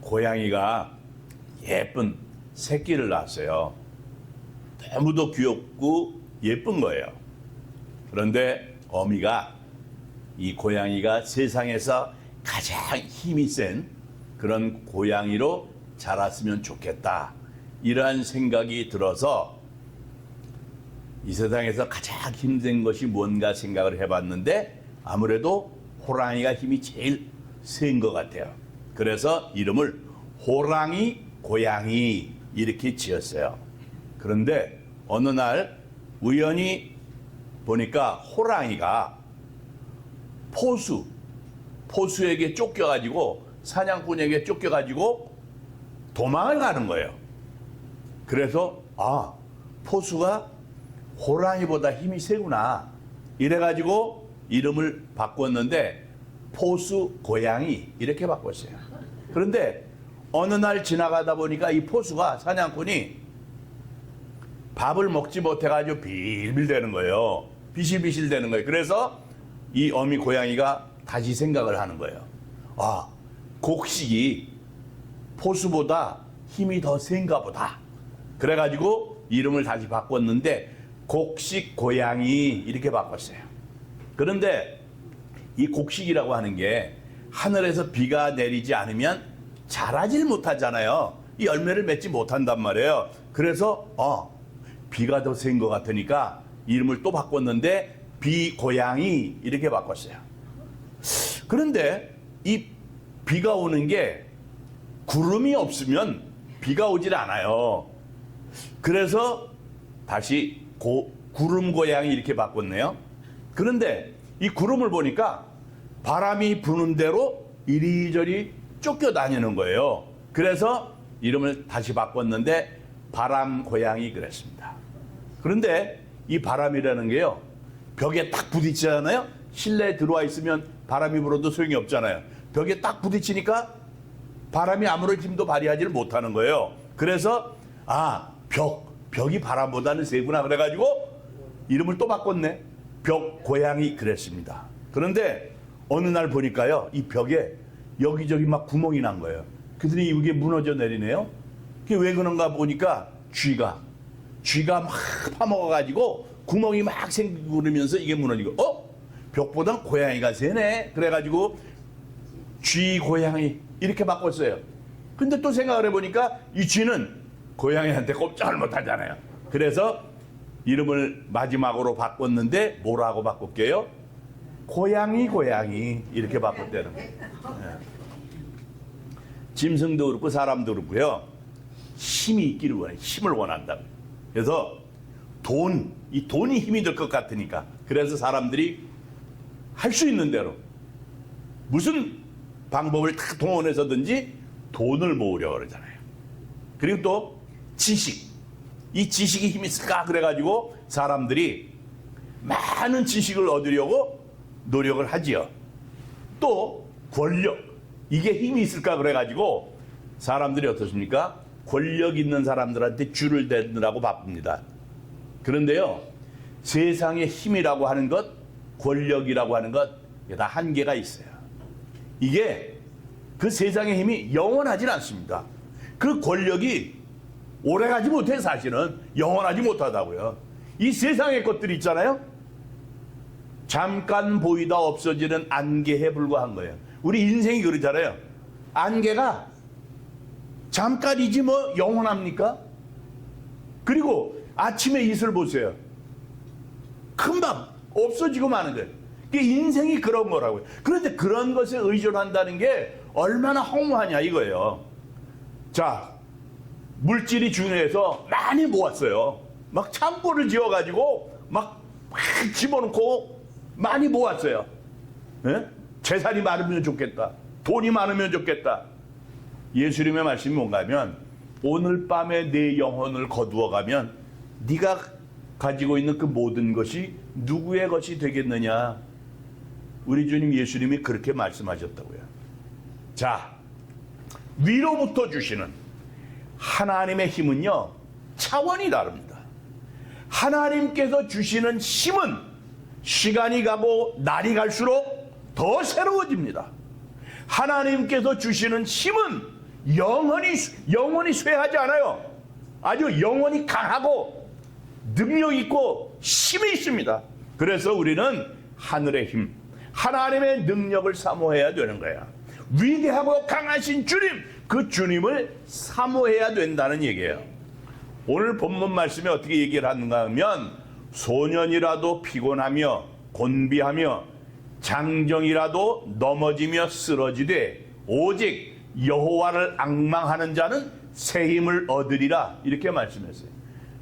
고양이가 예쁜 새끼를 낳았어요. 너무도 귀엽고 예쁜 거예요. 그런데 어미가 이 고양이가 세상에서 가장 힘이 센 그런 고양이로 자랐으면 좋겠다, 이러한 생각이 들어서 이 세상에서 가장 힘든 것이 뭔가 생각을 해봤는데 아무래도 호랑이가 힘이 제일 센 것 같아요. 그래서 이름을 호랑이 고양이 이렇게 지었어요. 그런데 어느 날 우연히 보니까 호랑이가 포수에게 쫓겨가지고, 사냥꾼에게 쫓겨가지고 도망을 가는 거예요. 그래서 포수가 호랑이보다 힘이 세구나, 이래가지고 이름을 바꿨는데 포수 고양이 이렇게 바꿨어요. 그런데 어느 날 지나가다 보니까 이 포수가, 사냥꾼이 밥을 먹지 못해가지고 빌빌대는 거예요. 비실비실 대는 거예요. 그래서 이 어미 고양이가 다시 생각을 하는 거예요. 곡식이 포수보다 힘이 더 센가 보다. 그래가지고 이름을 다시 바꿨는데 곡식 고양이 이렇게 바꿨어요. 그런데 이 곡식이라고 하는 게 하늘에서 비가 내리지 않으면 자라질 못하잖아요. 이 열매를 맺지 못한단 말이에요. 그래서 비가 더 센 것 같으니까 이름을 또 바꿨는데 비고양이 이렇게 바꿨어요. 그런데 이 비가 오는 게 구름이 없으면 비가 오질 않아요. 그래서 다시 구름 고양이 이렇게 바꿨네요. 그런데 이 구름을 보니까 바람이 부는 대로 이리저리 쫓겨다니는 거예요. 그래서 이름을 다시 바꿨는데 바람 고양이 그랬습니다. 그런데 이 바람이라는 게요, 벽에 딱 부딪히잖아요. 실내에 들어와 있으면 바람이 불어도 소용이 없잖아요. 벽에 딱 부딪히니까 바람이 아무런 힘도 발휘하지를 못하는 거예요. 그래서 벽이 바람보다는 세구나, 그래가지고 이름을 또 바꿨네. 벽 고양이 그랬습니다. 그런데 어느 날 보니까요, 이 벽에 여기저기 막 구멍이 난 거예요. 그랬더니 이게 무너져 내리네요. 그게 왜 그런가 보니까 쥐가 막 파먹어가지고 구멍이 막 생기고 그러면서 이게 무너지고, 벽보단 고양이가 세네. 그래가지고 쥐 고양이 이렇게 바꿨어요. 근데 또 생각을 해보니까 이 쥐는 고양이한테 꼼짝을 못하잖아요. 그래서 이름을 마지막으로 바꿨는데 뭐라고 바꿀게요? 고양이 이렇게 바꿨다는 거예요. 짐승도 그렇고 사람도 그렇고요, 힘이 있기를 원해요. 힘을 원한다. 그래서 이 돈이 힘이 될 것 같으니까, 그래서 사람들이 할 수 있는 대로 무슨 방법을 다 동원해서든지 돈을 모으려고 그러잖아요. 그리고 또 이 지식이 힘이 있을까 그래가지고 사람들이 많은 지식을 얻으려고 노력을 하지요. 또 권력, 이게 힘이 있을까 그래가지고 사람들이 어떻습니까? 권력 있는 사람들한테 줄을 대느라고 바쁩니다. 그런데요, 세상의 힘이라고 하는 것, 권력이라고 하는 것, 다 한계가 있어요. 이게 그 세상의 힘이 영원하진 않습니다. 그 권력이 오래가지 못해, 사실은 영원하지 못하다고요. 이 세상의 것들이 있잖아요, 잠깐 보이다 없어지는 안개에 불과한 거예요. 우리 인생이 그러잖아요. 안개가 잠깐이지 뭐 영원합니까? 그리고 아침에 이슬 보세요. 금방 없어지고 마는 거예요. 인생이 그런 거라고요. 그런데 그런 것에 의존한다는 게 얼마나 허무하냐 이거예요. 자, 물질이 중요해서 많이 모았어요. 막 창고를 지어가지고 막 집어넣고 많이 모았어요. 예? 재산이 많으면 좋겠다, 돈이 많으면 좋겠다. 예수님의 말씀이 뭔가 하면, 오늘 밤에 내 영혼을 거두어가면 네가 가지고 있는 그 모든 것이 누구의 것이 되겠느냐. 우리 주님 예수님이 그렇게 말씀하셨다고요. 자, 위로부터 주시는 하나님의 힘은요, 차원이 다릅니다. 하나님께서 주시는 힘은 시간이 가고 날이 갈수록 더 새로워집니다. 하나님께서 주시는 힘은 영원히 쇠하지 않아요. 아주 영원히 강하고 능력 있고 힘이 있습니다. 그래서 우리는 하늘의 힘, 하나님의 능력을 사모해야 되는 거야. 위대하고 강하신 주님, 그 주님을 사모해야 된다는 얘기예요. 오늘 본문 말씀에 어떻게 얘기를 하는가 하면, 소년이라도 피곤하며 곤비하며 장정이라도 넘어지며 쓰러지되 오직 여호와를 앙망하는 자는 새 힘을 얻으리라, 이렇게 말씀했어요.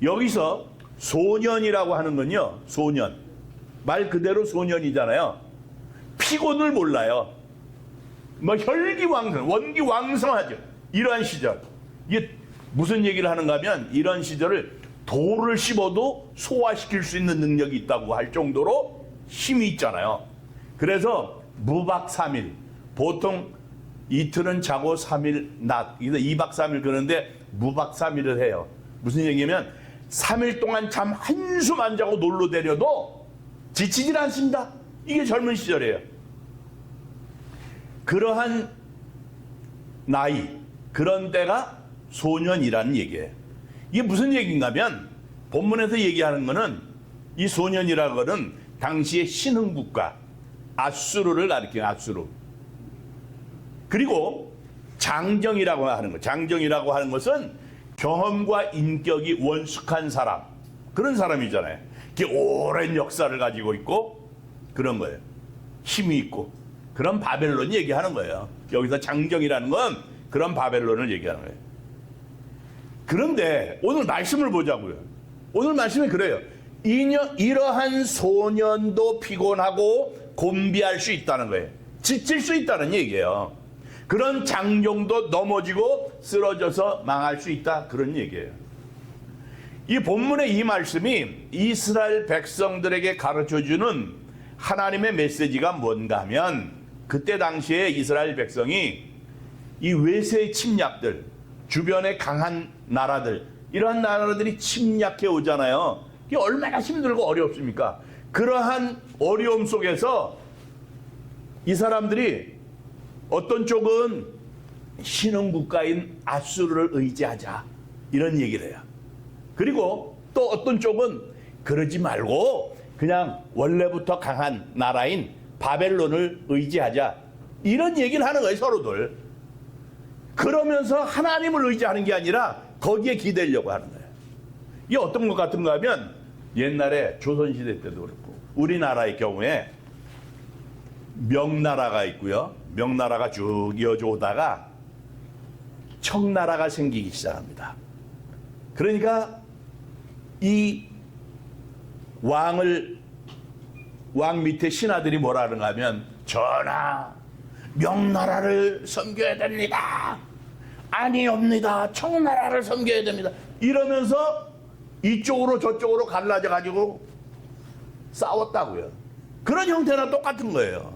여기서 소년이라고 하는 건요, 소년, 말 그대로 소년이잖아요. 피곤을 몰라요. 뭐 혈기왕성, 원기왕성하죠. 이러한 시절. 이게 무슨 얘기를 하는가 하면, 이런 시절을 돌을 씹어도 소화시킬 수 있는 능력이 있다고 할 정도로 힘이 있잖아요. 그래서 무박 3일, 보통 이틀은 자고 3일 낮, 2박 3일 그러는데 무박 3일을 해요. 무슨 얘기냐면 3일 동안 잠 한숨 안 자고 놀러 다녀도 지치질 않습니다. 이게 젊은 시절이에요. 그러한 나이, 그런 때가 소년이라는 얘기예요. 이게 무슨 얘기인가 하면, 본문에서 얘기하는 거는, 이 소년이라는 거는 당시의 신흥국가 아수르를 가리켜요. 아수르. 그리고 장정이라고 하는 거, 장정이라고 하는 것은 경험과 인격이 원숙한 사람, 그런 사람이잖아요. 이게 오랜 역사를 가지고 있고 그런 거예요. 힘이 있고. 그런 바벨론 얘기하는 거예요. 여기서 장정이라는 건 그런 바벨론을 얘기하는 거예요. 그런데 오늘 말씀을 보자고요. 오늘 말씀이 그래요. 이러한 소년도 피곤하고 곤비할 수 있다는 거예요. 지칠 수 있다는 얘기예요. 그런 장정도 넘어지고 쓰러져서 망할 수 있다, 그런 얘기예요. 이 본문의 이 말씀이 이스라엘 백성들에게 가르쳐주는 하나님의 메시지가 뭔가 하면, 그때 당시에 이스라엘 백성이 이 외세의 침략들, 주변의 강한 나라들, 이러한 나라들이 침략해 오잖아요. 이게 얼마나 힘들고 어렵습니까? 그러한 어려움 속에서 이 사람들이 어떤 쪽은 신흥국가인 아수르를 의지하자, 이런 얘기를 해요. 그리고 또 어떤 쪽은 그러지 말고 그냥 원래부터 강한 나라인 바벨론을 의지하자, 이런 얘기를 하는 거예요, 서로들. 그러면서 하나님을 의지하는 게 아니라 거기에 기대려고 하는 거예요. 이게 어떤 것 같은가 하면, 옛날에 조선시대 때도 그렇고 우리나라의 경우에 명나라가 있고요. 명나라가 쭉 이어져 오다가 청나라가 생기기 시작합니다. 그러니까 이 왕 밑에 신하들이 뭐라 하는가 하면, 전하, 명나라를 섬겨야 됩니다. 아니옵니다. 청나라를 섬겨야 됩니다. 이러면서 이쪽으로 저쪽으로 갈라져 가지고 싸웠다고요. 그런 형태나 똑같은 거예요.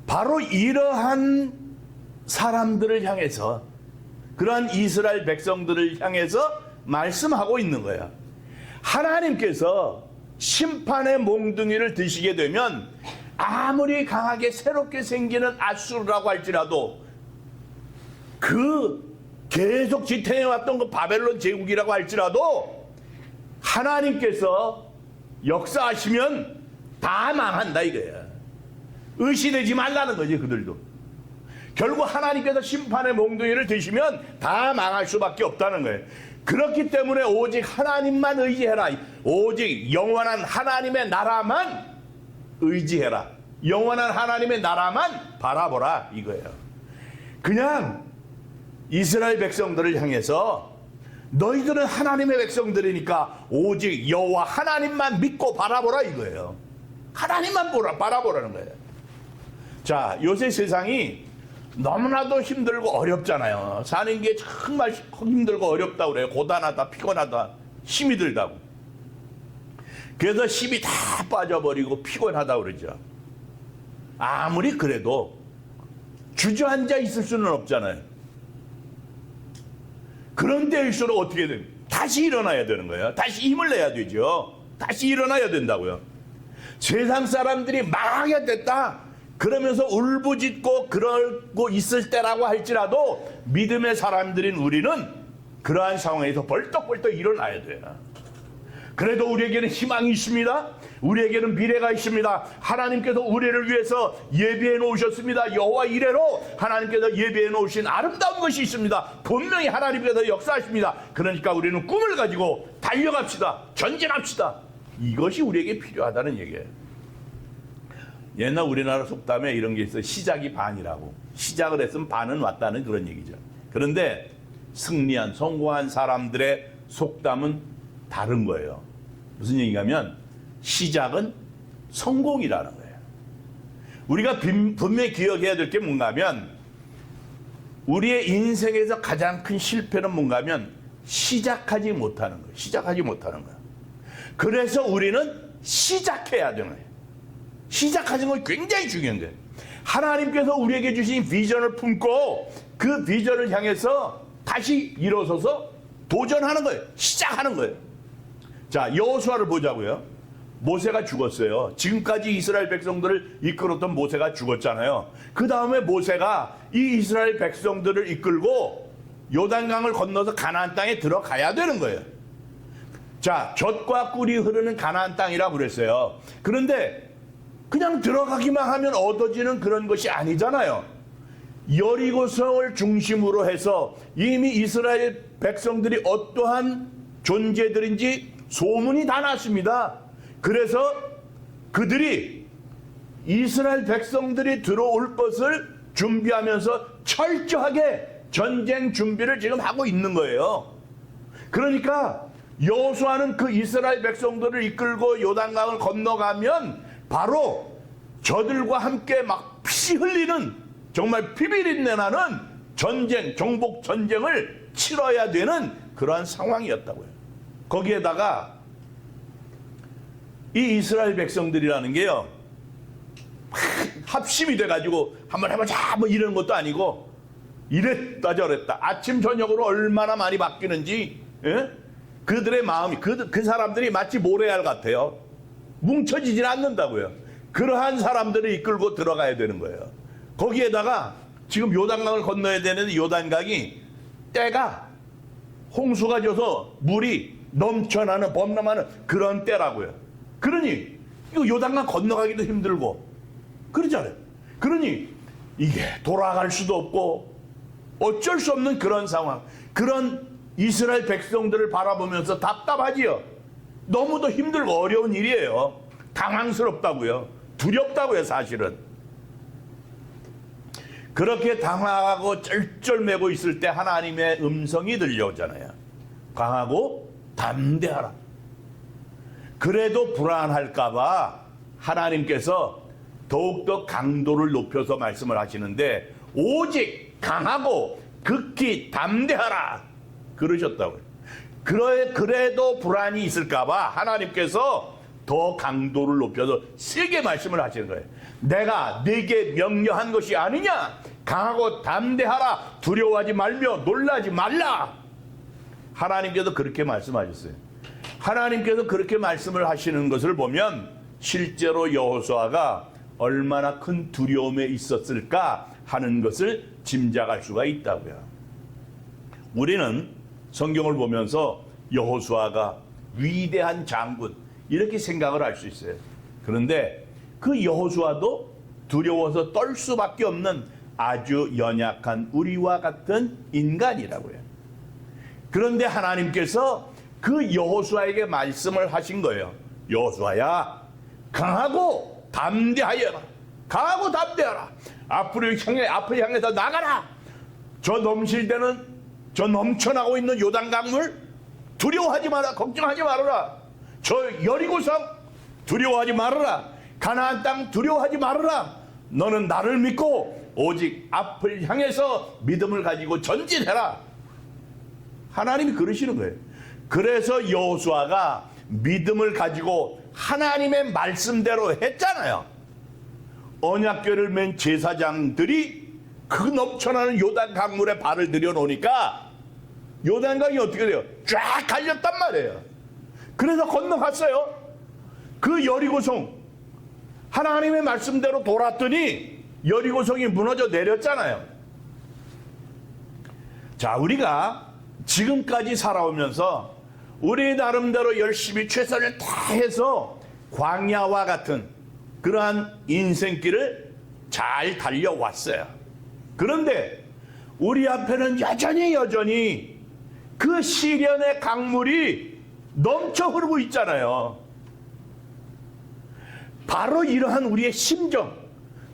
바로 이러한 사람들을 향해서, 그러한 이스라엘 백성들을 향해서 말씀하고 있는 거예요. 하나님께서 심판의 몽둥이를 드시게 되면 아무리 강하게 새롭게 생기는 아수르라고 할지라도, 그 계속 지탱해왔던 그 바벨론 제국이라고 할지라도 하나님께서 역사하시면 다 망한다 이거야. 의심되지 말라는 거지, 그들도. 결국 하나님께서 심판의 몽둥이를 드시면 다 망할 수밖에 없다는 거예요. 그렇기 때문에 오직 하나님만 의지해라. 오직 영원한 하나님의 나라만 의지해라. 영원한 하나님의 나라만 바라보라, 이거예요. 그냥 이스라엘 백성들을 향해서, 너희들은 하나님의 백성들이니까 오직 여호와 하나님만 믿고 바라보라, 이거예요. 하나님만 바라보라는 거예요. 자, 요새 세상이 너무나도 힘들고 어렵잖아요. 사는 게 정말 힘들고 어렵다고 그래요. 고단하다, 피곤하다, 힘이 들다고. 그래서 힘이 다 빠져버리고 피곤하다고 그러죠. 아무리 그래도 주저앉아 있을 수는 없잖아요. 그런 때일수록 어떻게 돼요? 다시 일어나야 되는 거예요. 다시 힘을 내야 되죠. 다시 일어나야 된다고요. 세상 사람들이 망하게 됐다, 그러면서 울부짖고 그러고 있을 때라고 할지라도 믿음의 사람들인 우리는 그러한 상황에서 벌떡벌떡 일어나야 돼요. 그래도 우리에게는 희망이 있습니다. 우리에게는 미래가 있습니다. 하나님께서 우리를 위해서 예비해 놓으셨습니다. 여호와 이레로 하나님께서 예비해 놓으신 아름다운 것이 있습니다. 분명히 하나님께서 역사하십니다. 그러니까 우리는 꿈을 가지고 달려갑시다. 전진합시다. 이것이 우리에게 필요하다는 얘기예요. 옛날 우리나라 속담에 이런 게 있어요. 시작이 반이라고. 시작을 했으면 반은 왔다는 그런 얘기죠. 그런데 승리한 성공한 사람들의 속담은 다른 거예요. 무슨 얘기냐면 시작은 성공이라는 거예요. 우리가 분명히 기억해야 될 게 뭔가 하면 우리의 인생에서 가장 큰 실패는 뭔가 하면 시작하지 못하는 거예요. 시작하지 못하는 거예요. 그래서 우리는 시작해야 되는 거예요. 시작하는 건 굉장히 중요한 거예요. 하나님께서 우리에게 주신 비전을 품고 그 비전을 향해서 다시 일어서서 도전하는 거예요. 시작하는 거예요. 자, 여호수아를 보자고요. 모세가 죽었어요. 지금까지 이스라엘 백성들을 이끌었던 모세가 죽었잖아요. 그 다음에 모세가 이 이스라엘 백성들을 이끌고 요단강을 건너서 가나안 땅에 들어가야 되는 거예요. 자, 젖과 꿀이 흐르는 가나안 땅이라고 그랬어요. 그런데 그냥 들어가기만 하면 얻어지는 그런 것이 아니잖아요. 여리고성을 중심으로 해서 이미 이스라엘 백성들이 어떠한 존재들인지 소문이 다 났습니다. 그래서 그들이 이스라엘 백성들이 들어올 것을 준비하면서 철저하게 전쟁 준비를 지금 하고 있는 거예요. 그러니까 여호수아는 그 이스라엘 백성들을 이끌고 요단강을 건너가면 바로 저들과 함께 막 피 흘리는 정말 피비린내 나는 전쟁, 정복 전쟁을 치러야 되는 그러한 상황이었다고요. 거기에다가 이 이스라엘 백성들이라는 게요, 합심이 돼가지고 한번 해보자 뭐 이런 것도 아니고 이랬다 저랬다 아침 저녁으로 얼마나 많이 바뀌는지, 예? 그들의 마음이 그 사람들이 마치 모래알 같아요. 뭉쳐지질 않는다고요. 그러한 사람들을 이끌고 들어가야 되는 거예요. 거기에다가 지금 요단강을 건너야 되는데 요단강이 때가 홍수가 져서 물이 넘쳐나는 범람하는 그런 때라고요. 그러니 이거 요단강 건너가기도 힘들고 그러잖아요. 그러니 이게 돌아갈 수도 없고 어쩔 수 없는 그런 상황, 그런 이스라엘 백성들을 바라보면서 답답하지요. 너무도 힘들고 어려운 일이에요. 당황스럽다고요. 두렵다고요. 사실은 그렇게 당황하고 쩔쩔매고 있을 때 하나님의 음성이 들려오잖아요. 강하고 담대하라. 그래도 불안할까봐 하나님께서 더욱더 강도를 높여서 말씀을 하시는데 오직 강하고 극히 담대하라 그러셨다고요. 그래도 불안이 있을까봐 하나님께서 더 강도를 높여서 세게 말씀을 하시는 거예요. 내가 네게 명령한 것이 아니냐. 강하고 담대하라. 두려워하지 말며 놀라지 말라. 하나님께서 그렇게 말씀하셨어요. 하나님께서 그렇게 말씀을 하시는 것을 보면 실제로 여호수아가 얼마나 큰 두려움에 있었을까 하는 것을 짐작할 수가 있다고요. 우리는 성경을 보면서 여호수아가 위대한 장군 이렇게 생각을 할 수 있어요. 그런데 그 여호수아도 두려워서 떨 수밖에 없는 아주 연약한 우리와 같은 인간이라고요. 그런데 하나님께서 그 여호수아에게 말씀을 하신 거예요. 여호수아야, 강하고 담대하여라. 강하고 담대하라. 앞을 향해서 나가라. 저 넘실대는 저 넘쳐나고 있는 요단강물 두려워하지 마라. 걱정하지 말아라. 저 여리고성 두려워하지 말아라. 가나안 땅 두려워하지 말아라. 너는 나를 믿고 오직 앞을 향해서 믿음을 가지고 전진해라. 하나님이 그러시는 거예요. 그래서 여호수아가 믿음을 가지고 하나님의 말씀대로 했잖아요. 언약궤를 맨 제사장들이 그 넘쳐나는 요단 강물에 발을 들여놓으니까 요단강이 어떻게 돼요? 쫙 갈렸단 말이에요. 그래서 건너갔어요. 그 여리고성 하나님의 말씀대로 돌았더니 여리고성이 무너져 내렸잖아요. 자, 우리가 지금까지 살아오면서 우리 나름대로 열심히 최선을 다해서 광야와 같은 그러한 인생길을 잘 달려왔어요. 그런데 우리 앞에는 여전히 그 시련의 강물이 넘쳐 흐르고 있잖아요. 바로 이러한 우리의 심정,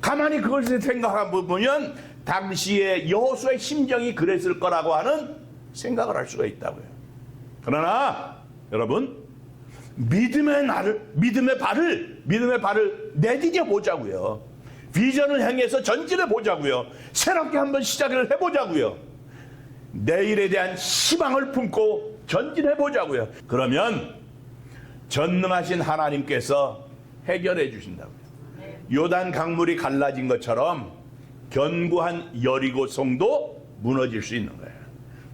가만히 그것을 생각해보면 당시에 여호수아의 심정이 그랬을 거라고 하는 생각을 할 수가 있다고요. 그러나 여러분, 믿음의 발을 내디뎌 보자고요. 비전을 향해서 전진해 보자고요. 새롭게 한번 시작을 해보자고요. 내일에 대한 희망을 품고 전진해 보자고요. 그러면 전능하신 하나님께서 해결해 주신다고요. 요단 강물이 갈라진 것처럼 견고한 여리고성도 무너질 수 있는 거예요.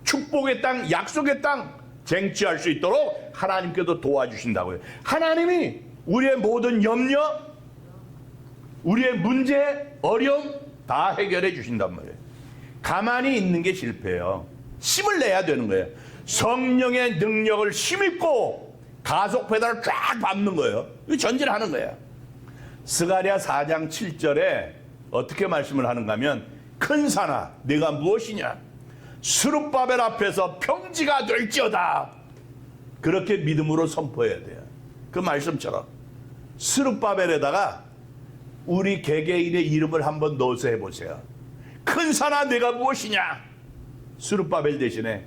축복의 땅, 약속의 땅 쟁취할 수 있도록 하나님께서 도와주신다고요. 하나님이 우리의 모든 염려, 우리의 문제, 어려움 다 해결해 주신단 말이에요. 가만히 있는 게 실패예요. 힘을 내야 되는 거예요. 성령의 능력을 힘입고 가속 페달을 쫙 밟는 거예요. 전진하는 거예요. 스가랴 4장 7절에 어떻게 말씀을 하는가 하면, 큰 산아 네가 무엇이냐, 스룹바벨 앞에서 평지가 될지어다. 그렇게 믿음으로 선포해야 돼요. 그 말씀처럼 스룹바벨에다가 우리 개개인의 이름을 한번 넣어서 해보세요. 큰 산아 네가 무엇이냐, 스룹바벨 대신에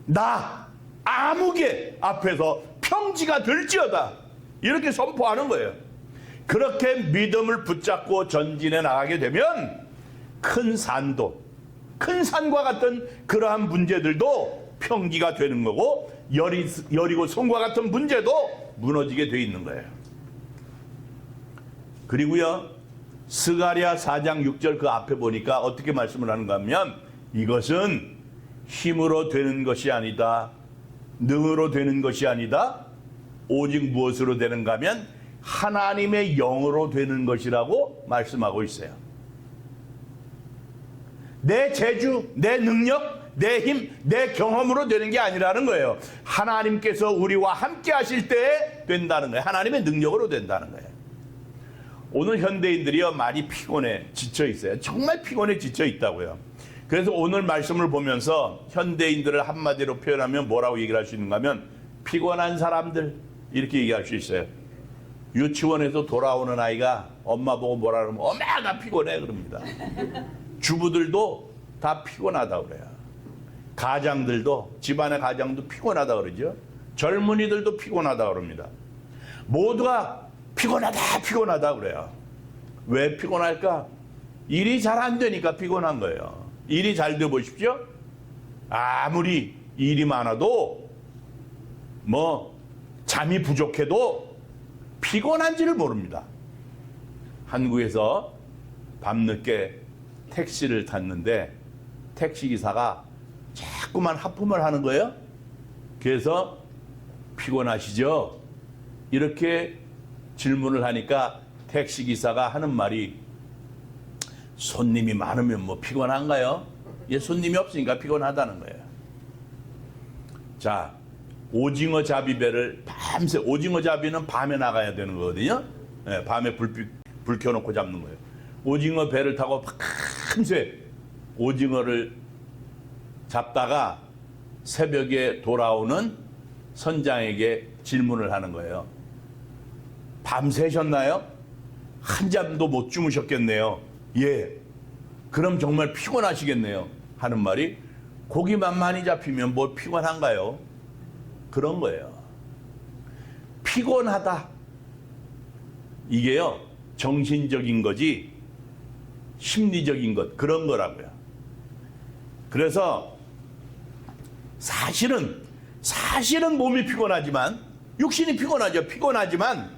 나 아무개 앞에서 평지가 될지어다. 이렇게 선포하는 거예요. 그렇게 믿음을 붙잡고 전진해 나가게 되면 큰 산도, 큰 산과 같은 그러한 문제들도 평지가 되는 거고, 여리고성과 같은 문제도 무너지게 돼 있는 거예요. 그리고요, 스가랴 4장 6절 그 앞에 보니까 어떻게 말씀을 하는가 하면, 이것은 힘으로 되는 것이 아니다, 능으로 되는 것이 아니다, 오직 무엇으로 되는가 하면 하나님의 영으로 되는 것이라고 말씀하고 있어요. 내 재주, 내 능력, 내 힘, 내 경험으로 되는 게 아니라는 거예요. 하나님께서 우리와 함께 하실 때 된다는 거예요. 하나님의 능력으로 된다는 거예요. 오늘 현대인들이요, 많이 피곤해 지쳐 있어요. 정말 피곤해 지쳐 있다고요. 그래서 오늘 말씀을 보면서 현대인들을 한마디로 표현하면 뭐라고 얘기를 할 수 있는가 하면, 피곤한 사람들, 이렇게 얘기할 수 있어요. 유치원에서 돌아오는 아이가 엄마 보고 뭐라 그러면 엄마 나 피곤해 그럽니다. 주부들도 다 피곤하다 그래요. 가장들도, 집안의 가장도 피곤하다 그러죠. 젊은이들도 피곤하다 그럽니다. 모두가 피곤하다 그래요. 왜 피곤할까? 일이 잘 안 되니까 피곤한 거예요. 일이 잘 돼 보십시오. 아무리 일이 많아도 잠이 부족해도 피곤한지를 모릅니다. 한국에서 밤늦게 택시를 탔는데 택시기사가 자꾸만 하품을 하는 거예요. 그래서 피곤하시죠? 이렇게 질문을 하니까 택시기사가 하는 말이, 손님이 많으면 피곤한가요? 예, 손님이 없으니까 피곤하다는 거예요. 자, 오징어 잡이배를 밤새, 오징어 잡이는 밤에 나가야 되는 거거든요. 예, 밤에 불 켜놓고 잡는 거예요. 오징어 배를 타고 밤새 오징어를 잡다가 새벽에 돌아오는 선장에게 질문을 하는 거예요. 밤새셨나요? 한잠도 못 주무셨겠네요. 예. 그럼 정말 피곤하시겠네요. 하는 말이, 고기만 많이 잡히면 뭘 피곤한가요? 그런 거예요. 피곤하다. 이게요, 정신적인 거지 심리적인 것, 그런 거라고요. 그래서 사실은 몸이 피곤하지만, 육신이 피곤하죠. 피곤하지만,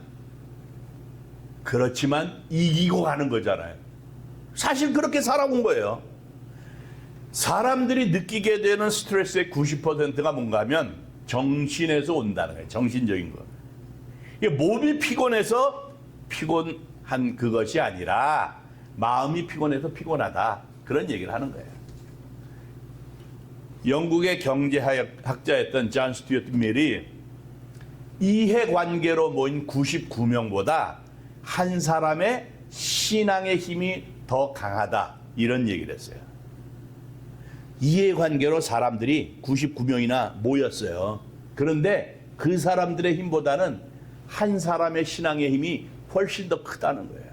그렇지만 이기고 가는 거잖아요. 사실 그렇게 살아온 거예요. 사람들이 느끼게 되는 스트레스의 90%가 뭔가 하면 정신에서 온다는 거예요. 정신적인 거. 몸이 피곤해서 피곤한 한 그것이 아니라 마음이 피곤해서 피곤하다. 그런 얘기를 하는 거예요. 영국의 경제학자였던 존 스튜어트 밀이 이해관계로 모인 99명보다 한 사람의 신앙의 힘이 더 강하다. 이런 얘기를 했어요. 이해관계로 사람들이 99명이나 모였어요. 그런데 그 사람들의 힘보다는 한 사람의 신앙의 힘이 훨씬 더 크다는 거예요.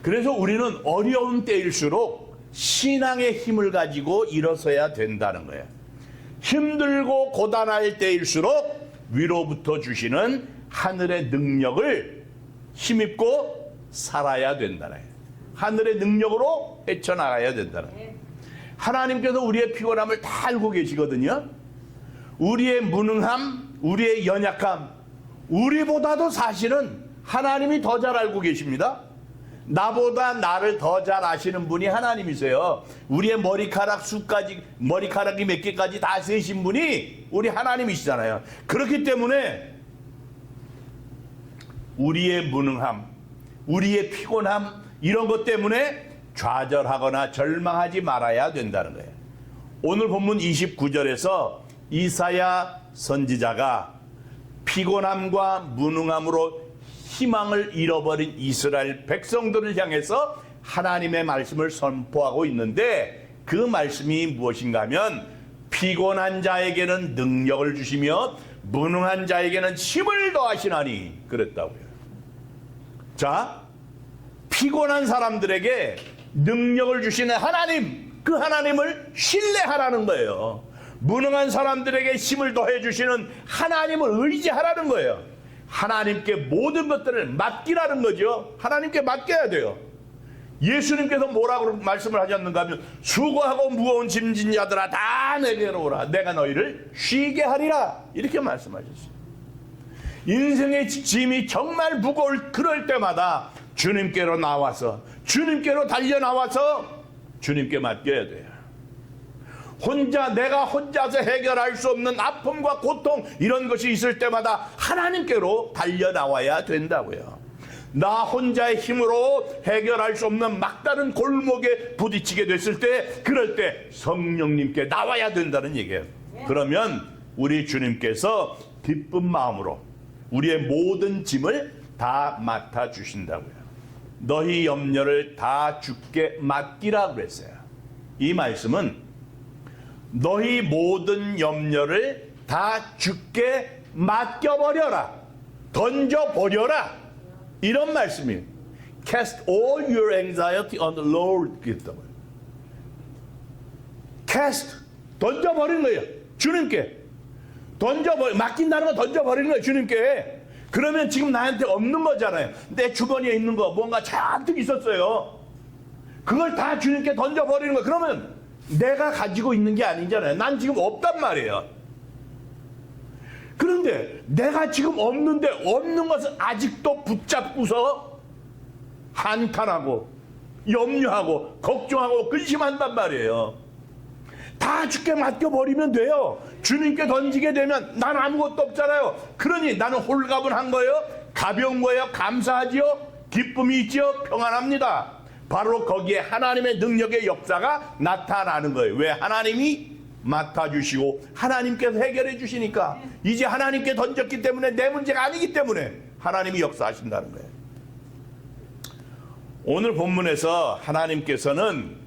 그래서 우리는 어려운 때일수록 신앙의 힘을 가지고 일어서야 된다는 거예요. 힘들고 고단할 때일수록 위로부터 주시는 하늘의 능력을 힘입고 살아야 된다는 거예요. 하늘의 능력으로 헤쳐나가야 된다는 거예요. 하나님께서 우리의 피곤함을 다 알고 계시거든요. 우리의 무능함, 우리의 연약함, 우리보다도 사실은 하나님이 더 잘 알고 계십니다. 나보다 나를 더 잘 아시는 분이 하나님이세요. 우리의 머리카락 수까지, 머리카락이 몇 개까지 다 세신 분이 우리 하나님이시잖아요. 그렇기 때문에 우리의 무능함, 우리의 피곤함, 이런 것 때문에 좌절하거나 절망하지 말아야 된다는 거예요. 오늘 본문 29절에서 이사야 선지자가 피곤함과 무능함으로 희망을 잃어버린 이스라엘 백성들을 향해서 하나님의 말씀을 선포하고 있는데, 그 말씀이 무엇인가 하면 피곤한 자에게는 능력을 주시며 무능한 자에게는 힘을 더하시나니 그랬다고요. 자, 피곤한 사람들에게 능력을 주시는 하나님, 그 하나님을 신뢰하라는 거예요. 무능한 사람들에게 힘을 더해 주시는 하나님을 의지하라는 거예요. 하나님께 모든 것들을 맡기라는 거죠. 하나님께 맡겨야 돼요. 예수님께서 뭐라고 말씀을 하셨는가 하면 수고하고 무거운 짐진 자들아 다 내게로 오라, 내가 너희를 쉬게 하리라, 이렇게 말씀하셨어요. 인생의 짐이 정말 무거울 그럴 때마다 주님께로 나와서, 주님께로 달려나와서 주님께 맡겨야 돼요. 내가 혼자서 해결할 수 없는 아픔과 고통, 이런 것이 있을 때마다 하나님께로 달려나와야 된다고요. 나 혼자의 힘으로 해결할 수 없는 막다른 골목에 부딪히게 됐을 때, 그럴 때 성령님께 나와야 된다는 얘기예요. 그러면 우리 주님께서 기쁜 마음으로 우리의 모든 짐을 다 맡아주신다고요. 너희 염려를 다 주께 맡기라 그랬어요. 이 말씀은 너희 모든 염려를 다 주께 맡겨버려라, 던져버려라, 이런 말씀이에요. Cast all your anxiety on the Lord. Cast, 던져버리는 거예요. 주님께. 맡긴다는 건 던져버리는 거예요. 주님께. 그러면 지금 나한테 없는 거잖아요. 내 주머니에 있는 거 뭔가 잔뜩 있었어요. 그걸 다 주님께 던져버리는 거예요. 그러면 내가 가지고 있는 게 아니잖아요. 난 지금 없단 말이에요. 그런데 내가 지금 없는데, 없는 것을 아직도 붙잡고서 한탄하고 염려하고 걱정하고 근심한단 말이에요. 다 주께 맡겨버리면 돼요. 주님께 던지게 되면 난 아무것도 없잖아요. 그러니 나는 홀가분한 거예요. 가벼운 거예요. 감사하지요. 기쁨이 있지요. 평안합니다. 바로 거기에 하나님의 능력의 역사가 나타나는 거예요. 왜? 하나님이 맡아주시고 하나님께서 해결해 주시니까. 이제 하나님께 던졌기 때문에 내 문제가 아니기 때문에 하나님이 역사하신다는 거예요. 오늘 본문에서 하나님께서는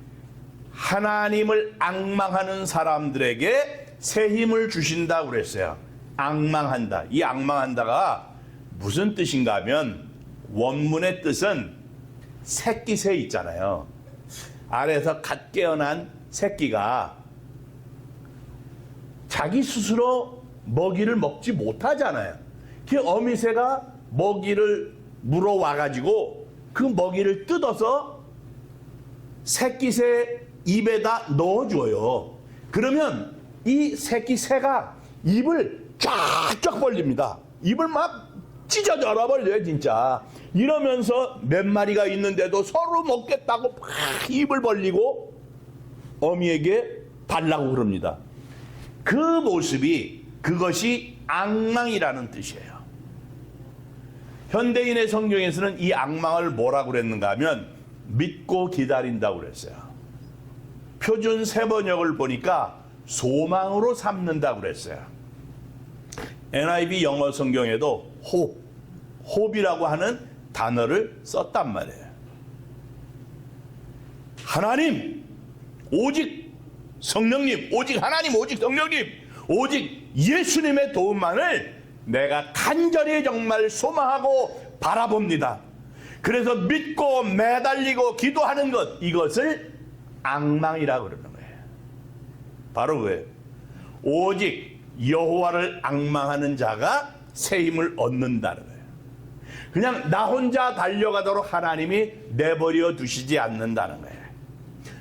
하나님을 앙망하는 사람들에게 새 힘을 주신다고 그랬어요. 앙망한다. 이 앙망한다가 무슨 뜻인가 하면, 원문의 뜻은 새끼새 있잖아요. 알에서 갓 깨어난 새끼가 자기 스스로 먹이를 먹지 못하잖아요. 그 어미새가 먹이를 물어와가지고 그 먹이를 뜯어서 새끼새 입에다 넣어줘요. 그러면 이 새끼새가 입을 쫙쫙 벌립니다. 입을 막 찢어져 알아버려요, 진짜. 이러면서 몇 마리가 있는데도 서로 먹겠다고 막 입을 벌리고 어미에게 달라고 그럽니다. 그 모습이, 그것이 앙망이라는 뜻이에요. 현대인의 성경에서는 이 악망을 뭐라고 그랬는가 하면 믿고 기다린다고 그랬어요. 표준 세번역을 보니까 소망으로 삼는다고 그랬어요. NIV 영어 성경에도 hope이라고 하는 단어를 썼단 말이에요. 하나님, 오직 성령님, 오직 하나님, 오직 성령님, 오직 예수님의 도움만을 내가 간절히 정말 소망하고 바라봅니다. 그래서 믿고 매달리고 기도하는 것, 이것을 악망이라고 그러는 거예요. 바로 그거예요. 오직 여호와를 악망하는 자가 새 힘을 얻는다는 거예요. 그냥 나 혼자 달려가도록 하나님이 내버려 두시지 않는다는 거예요.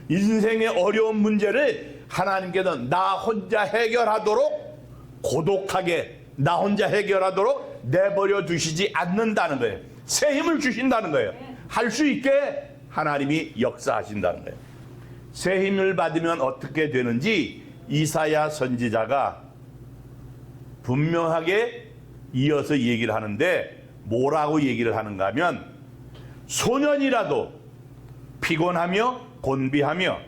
인생의 어려운 문제를 하나님께서 나 혼자 해결하도록 고독하게 나 혼자 해결하도록 내버려 두시지 않는다는 거예요. 새 힘을 주신다는 거예요. 할 수 있게 하나님이 역사하신다는 거예요. 새 힘을 받으면 어떻게 되는지 이사야 선지자가 분명하게 이어서 얘기를 하는데 뭐라고 얘기를 하는가 하면 소년이라도 피곤하며 곤비하며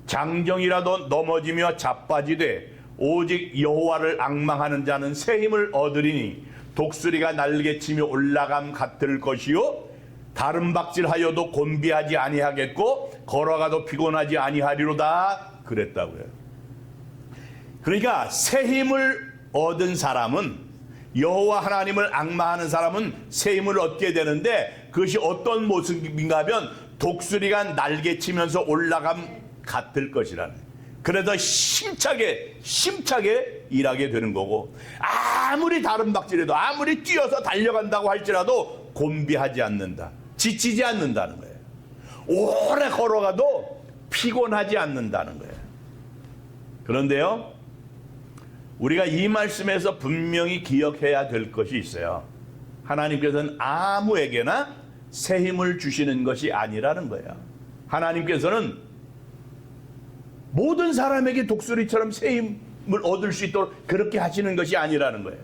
장정이라도 넘어지며 자빠지되 오직 여호와를 앙망하는 자는 새 힘을 얻으리니 독수리가 날개치며 올라감 같을 것이요 다른 박질하여도 곤비하지 아니하겠고 걸어가도 피곤하지 아니하리로다 그랬다고요. 그러니까 새 힘을 얻은 사람은 여호와 하나님을 앙망하는 사람은 새 힘을 얻게 되는데 그것이 어떤 모습인가 하면 독수리가 날개치면서 올라감 같을 것이라는. 그래서 힘차게 일하게 되는 거고 아무리 다른 박질해도 아무리 뛰어서 달려간다고 할지라도 곤비하지 않는다. 지치지 않는다는 거예요. 오래 걸어가도 피곤하지 않는다는 거예요. 그런데요, 우리가 이 말씀에서 분명히 기억해야 될 것이 있어요. 하나님께서는 아무에게나 새 힘을 주시는 것이 아니라는 거예요. 하나님께서는 모든 사람에게 독수리처럼 새 힘을 얻을 수 있도록 그렇게 하시는 것이 아니라는 거예요.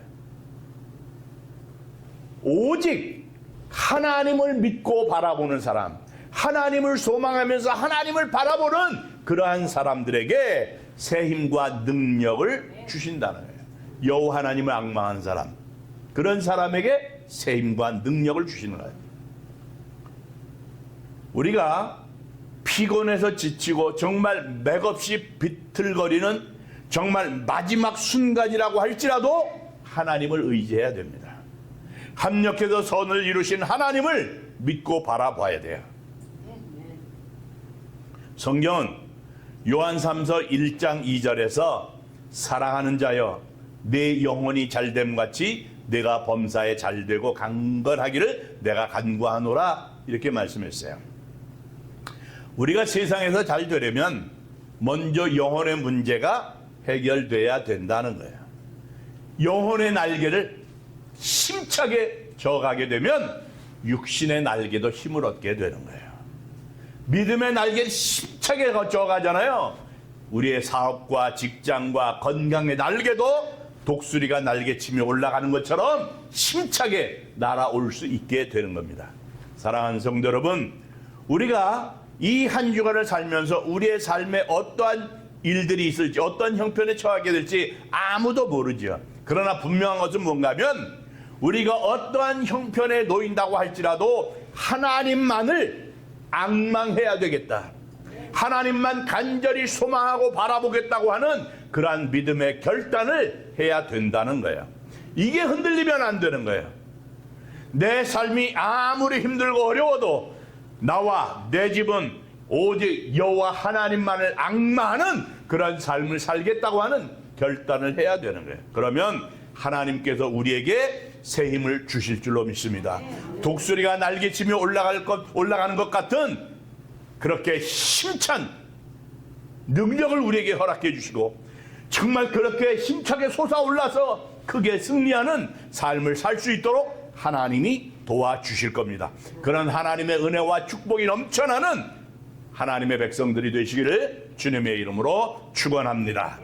오직 하나님을 믿고 바라보는 사람, 하나님을 소망하면서 하나님을 바라보는 그러한 사람들에게 새 힘과 능력을 주신다는 거예요. 여호와 하나님을 앙망한 사람, 그런 사람에게 새 힘과 능력을 주시는 거예요. 우리가 피곤해서 지치고 정말 맥없이 비틀거리는 정말 마지막 순간이라고 할지라도 하나님을 의지해야 됩니다. 합력해서 선을 이루신 하나님을 믿고 바라봐야 돼요. 성경은 요한 3서 1장 2절에서 사랑하는 자여 내 영혼이 잘됨 같이 내가 범사에 잘되고 강건하기를 내가 간구하노라 이렇게 말씀했어요. 우리가 세상에서 잘 되려면 먼저 영혼의 문제가 해결돼야 된다는 거예요. 영혼의 날개를 힘차게 저어가게 되면 육신의 날개도 힘을 얻게 되는 거예요. 믿음의 날개를 힘차게 저어가잖아요. 우리의 사업과 직장과 건강의 날개도 독수리가 날개치며 올라가는 것처럼 힘차게 날아올 수 있게 되는 겁니다. 사랑하는 성도 여러분, 우리가 이 한 주간을 살면서 우리의 삶에 어떠한 일들이 있을지 어떤 형편에 처하게 될지 아무도 모르죠. 그러나 분명한 것은 뭔가 하면 우리가 어떠한 형편에 놓인다고 할지라도 하나님만을 앙망해야 되겠다. 하나님만 간절히 소망하고 바라보겠다고 하는 그러한 믿음의 결단을 해야 된다는 거예요. 이게 흔들리면 안 되는 거예요. 내 삶이 아무리 힘들고 어려워도 나와 내 집은 오직 여호와 하나님만을 앙망하는 그런 삶을 살겠다고 하는 결단을 해야 되는 거예요. 그러면 하나님께서 우리에게 새 힘을 주실 줄로 믿습니다. 독수리가 날개치며 올라가는 것 같은 그렇게 힘찬 능력을 우리에게 허락해 주시고 정말 그렇게 힘차게 솟아올라서 크게 승리하는 삶을 살 수 있도록 하나님이 도와주실 겁니다. 그런 하나님의 은혜와 축복이 넘쳐나는 하나님의 백성들이 되시기를 주님의 이름으로 축원합니다.